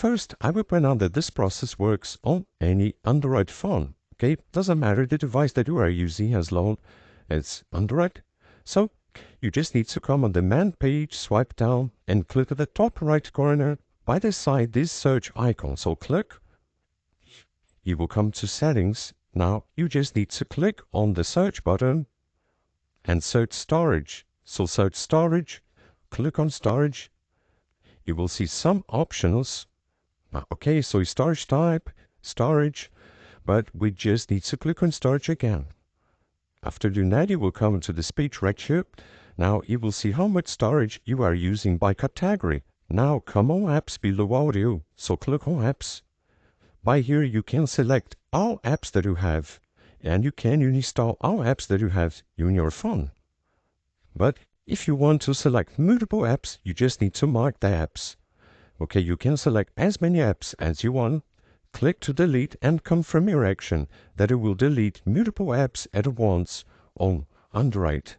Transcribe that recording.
first, I will point out that this process works on any Android phone. Okay, doesn't matter the device that you are using as long as it's Android. So you just need to come on the main page, swipe down, and click at the top right corner by the side this search icon. So click. You will come to settings. Now you just need to click on the search button and search storage. So search storage, click on storage. You will see some options. Okay, so storage type, storage, but we just need to click on storage again. After doing that, you will come to this page right here. Now you will see how much storage you are using by category. Now come on apps below audio. So click on apps. By here, you can select all apps that you have, and you can install all apps that you have in your phone. But if you want to select multiple apps, you just need to mark the apps. Okay, you can select as many apps as you want. Click to delete and confirm your action that it will delete multiple apps at once on Android.